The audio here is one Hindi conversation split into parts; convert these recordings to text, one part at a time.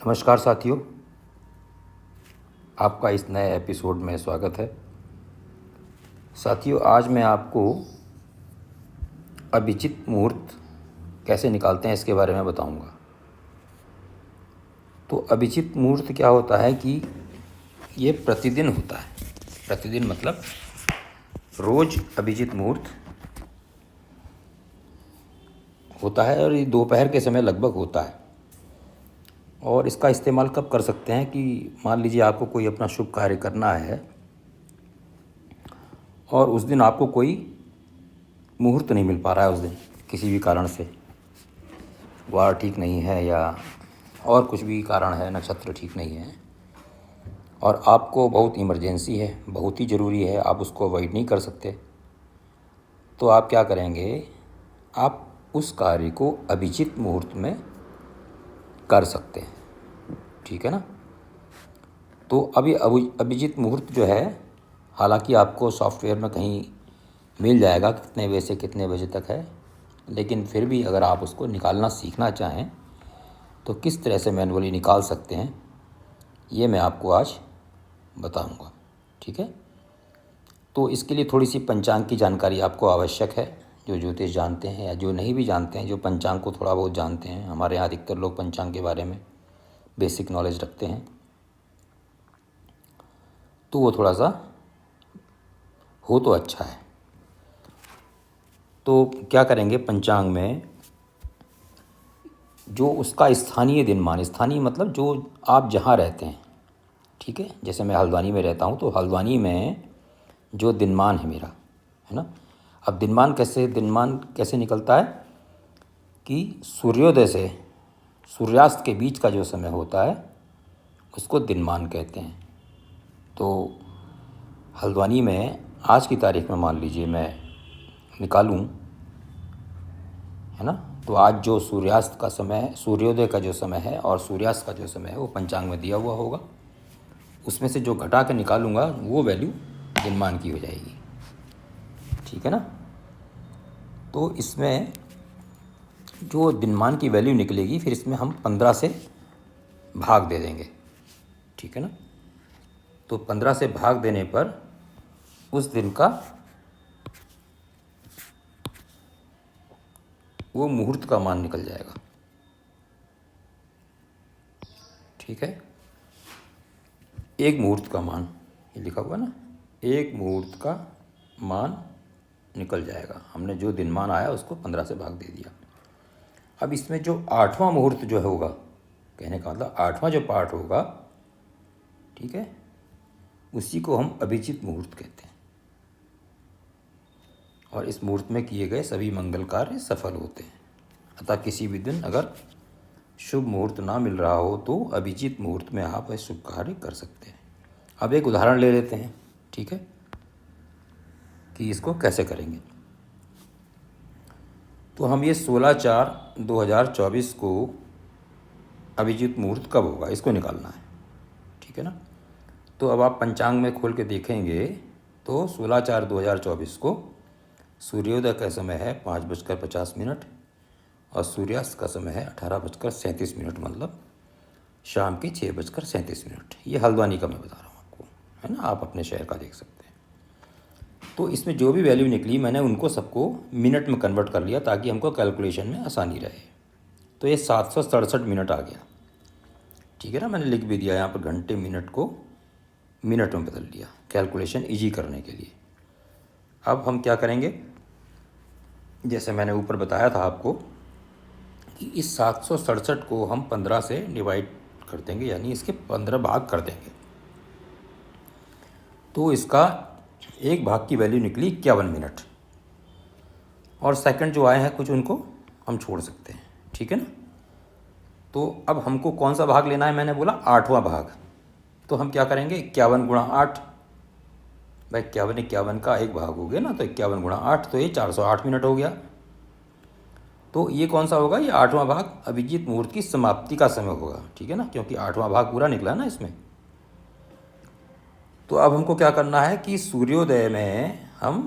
नमस्कार साथियों, आपका इस नए एपिसोड में स्वागत है। साथियों, आज मैं आपको अभिजित मुहूर्त कैसे निकालते हैं इसके बारे में बताऊंगा। तो अभिजित मुहूर्त क्या होता है कि ये प्रतिदिन होता है। प्रतिदिन मतलब रोज़ अभिजित मुहूर्त होता है और ये दोपहर के समय लगभग होता है। और इसका इस्तेमाल कब कर सकते हैं कि मान लीजिए आपको कोई अपना शुभ कार्य करना है और उस दिन आपको कोई मुहूर्त नहीं मिल पा रहा है। उस दिन किसी भी कारण से वार ठीक नहीं है या और कुछ भी कारण है, नक्षत्र ठीक नहीं है और आपको बहुत इमरजेंसी है, बहुत ही ज़रूरी है, आप उसको अवॉइड नहीं कर सकते, तो आप क्या करेंगे, आप उस कार्य को अभिजित मुहूर्त में कर सकते हैं। ठीक है ना। तो अभी अभिजित मुहूर्त जो है, हालांकि आपको सॉफ्टवेयर में कहीं मिल जाएगा कितने बजे से कितने बजे तक है, लेकिन फिर भी अगर आप उसको निकालना सीखना चाहें तो किस तरह से मैनुअली निकाल सकते हैं ये मैं आपको आज बताऊंगा। ठीक है। तो इसके लिए थोड़ी सी पंचांग की जानकारी आपको आवश्यक है। जो ज्योतिष जानते हैं या जो नहीं भी जानते हैं, जो पंचांग को थोड़ा बहुत जानते हैं, हमारे यहाँ अधिकतर लोग पंचांग के बारे में बेसिक नॉलेज रखते हैं, तो वो थोड़ा सा हो तो अच्छा है। तो क्या करेंगे, पंचांग में जो उसका स्थानीय दिनमान, स्थानीय मतलब जो आप जहाँ रहते हैं, ठीक है, जैसे मैं हल्द्वानी में रहता हूँ तो हल्द्वानी में जो दिनमान है मेरा, है ना। अब दिनमान कैसे निकलता है कि सूर्योदय से सूर्यास्त के बीच का जो समय होता है उसको दिनमान कहते हैं। तो हल्द्वानी में आज की तारीख में मान लीजिए मैं निकालूं, है ना, तो आज जो सूर्यास्त का समय है, सूर्योदय का जो समय है और सूर्यास्त का जो समय है वो पंचांग में दिया हुआ होगा। उसमें से जो घटा के निकालूंगा वो वैल्यू दिनमान की हो जाएगी। ठीक है ना। तो इसमें जो दिनमान की वैल्यू निकलेगी, फिर इसमें हम 15 से भाग दे देंगे। ठीक है ना। तो 15 से भाग देने पर उस दिन का वो मुहूर्त का मान निकल जाएगा। ठीक है। एक मुहूर्त का मान, ये लिखा हुआ ना, एक मुहूर्त का मान निकल जाएगा। हमने जो दिनमान आया उसको 15 से भाग दे दिया। अब इसमें जो 8वां मुहूर्त जो होगा, कहने का मतलब 8वां जो पार्ट होगा, ठीक है, उसी को हम अभिजित मुहूर्त कहते हैं। और इस मुहूर्त में किए गए सभी मंगल कार्य सफल होते हैं। अतः किसी भी दिन अगर शुभ मुहूर्त ना मिल रहा हो तो अभिजित मुहूर्त में आप शुभ कार्य कर सकते हैं। अब एक उदाहरण ले लेते हैं, ठीक है, कि इसको कैसे करेंगे। तो हम ये 16/4/2024 को अभिजित मुहूर्त कब होगा इसको निकालना है। ठीक है ना। तो अब आप पंचांग में खोल के देखेंगे तो 16/4/2024 को सूर्योदय का समय है 5:50 और सूर्यास्त का समय है 18:37, मतलब शाम के 6:37। ये हल्द्वानी का मैं बता रहा हूँ आपको, है ना, आप अपने शहर का देख सकते हैं। तो इसमें जो भी वैल्यू निकली मैंने उनको सबको मिनट में कन्वर्ट कर लिया ताकि हमको कैलकुलेशन में आसानी रहे। तो ये 767 मिनट आ गया। ठीक है ना। मैंने लिख भी दिया यहाँ पर, घंटे मिनट को मिनट में बदल दिया कैलकुलेशन ईजी करने के लिए। अब हम क्या करेंगे, जैसे मैंने ऊपर बताया था आपको कि इस 767 को हम 15 से डिवाइड कर देंगे, यानी इसके 15 भाग कर देंगे। तो इसका एक भाग की वैल्यू निकली 51 मिनट। और सेकंड जो आए हैं कुछ, उनको हम छोड़ सकते हैं। ठीक है ना। तो अब हमको कौन सा भाग लेना है, मैंने बोला 8वां भाग। तो हम क्या करेंगे, 51 गुणा 8, भाई 51 का एक भाग हो गया ना, तो 51 गुणा 8, तो ये 408 मिनट हो गया। तो ये कौन सा होगा, ये 8वां भाग अभिजित मुहूर्त की समाप्ति का समय होगा। ठीक है ना, क्योंकि 8वां भाग पूरा निकला ना इसमें। तो अब हमको क्या करना है कि सूर्योदय में हम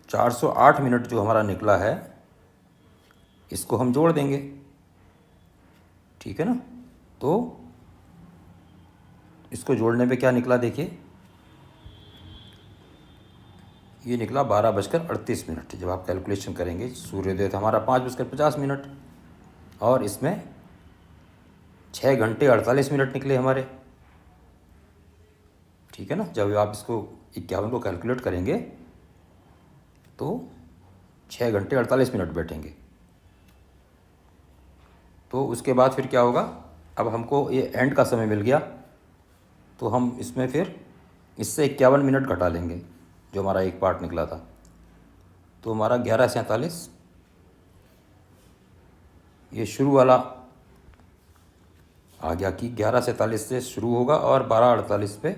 408 मिनट जो हमारा निकला है इसको हम जोड़ देंगे, ठीक है ना। तो इसको जोड़ने पे क्या निकला देखिए, ये निकला 12:38। जब आप कैलकुलेशन करेंगे, सूर्योदय था हमारा 5:50 और इसमें 6 घंटे 48 मिनट निकले हमारे, ठीक है ना। जब आप इसको 51 को कैलकुलेट करेंगे तो 6 घंटे 48 मिनट बैठेंगे। तो उसके बाद फिर क्या होगा, अब हमको ये एंड का समय मिल गया, तो हम इसमें फिर इससे 51 मिनट घटा लेंगे जो हमारा एक पार्ट निकला था। तो हमारा 11:47 ये शुरू वाला आ गया कि 11:47 से शुरू होगा और 12:48 पे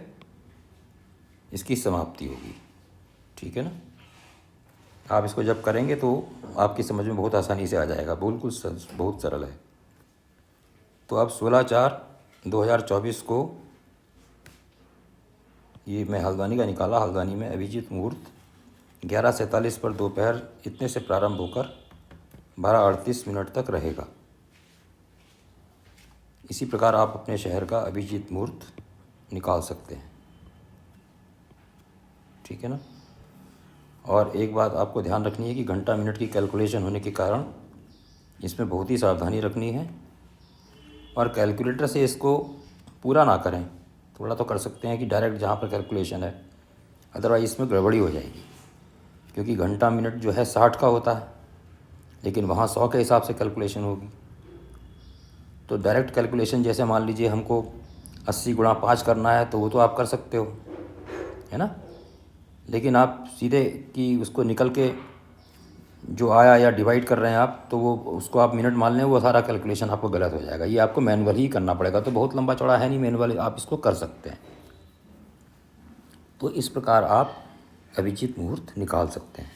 इसकी समाप्ति होगी, ठीक है ना। आप इसको जब करेंगे तो आपकी समझ में बहुत आसानी से आ जाएगा, बिल्कुल बहुत सरल है। तो अब 16/4/2024 को ये मैं हल्द्वानी का निकाला। हल्द्वानी में अभिजीत मुहूर्त 11:47 पर दोपहर इतने से प्रारंभ होकर 12:38 तक रहेगा। इसी प्रकार आप अपने शहर का अभिजीत मुहूर्त निकाल सकते हैं, ठीक है ना। और एक बात आपको ध्यान रखनी है कि घंटा मिनट की कैलकुलेशन होने के कारण इसमें बहुत ही सावधानी रखनी है, और कैलकुलेटर से इसको पूरा ना करें। थोड़ा तो कर सकते हैं कि डायरेक्ट जहाँ पर कैलकुलेशन है, अदरवाइज इसमें गड़बड़ी हो जाएगी, क्योंकि घंटा मिनट जो है 60 का होता है, लेकिन वहाँ 100 के हिसाब से कैलकुलेशन होगी। तो डायरेक्ट कैलकुलेशन जैसे मान लीजिए हमको 80 × 5 करना है, तो वो तो आप कर सकते हो, है ना। लेकिन आप सीधे कि उसको निकल के जो आया या डिवाइड कर रहे हैं आप, तो वो उसको आप मिनट मान लें, वो सारा कैलकुलेशन आपको गलत हो जाएगा। ये आपको मैनुअल ही करना पड़ेगा। तो बहुत लंबा चौड़ा है नहीं, मैनुअल आप इसको कर सकते हैं। तो इस प्रकार आप अभिजीत मुहूर्त निकाल सकते हैं।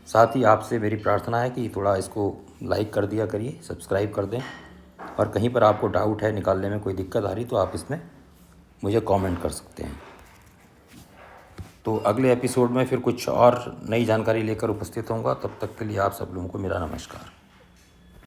साथ ही आपसे मेरी प्रार्थना है कि थोड़ा इसको लाइक कर दिया करिए, सब्सक्राइब कर दें, और कहीं पर आपको डाउट है, निकालने में कोई दिक्कत आ रही, तो आप इसमें मुझे कमेंट कर सकते हैं। तो अगले एपिसोड में फिर कुछ और नई जानकारी लेकर उपस्थित होऊंगा। तब तक के लिए आप सब लोगों को मेरा नमस्कार।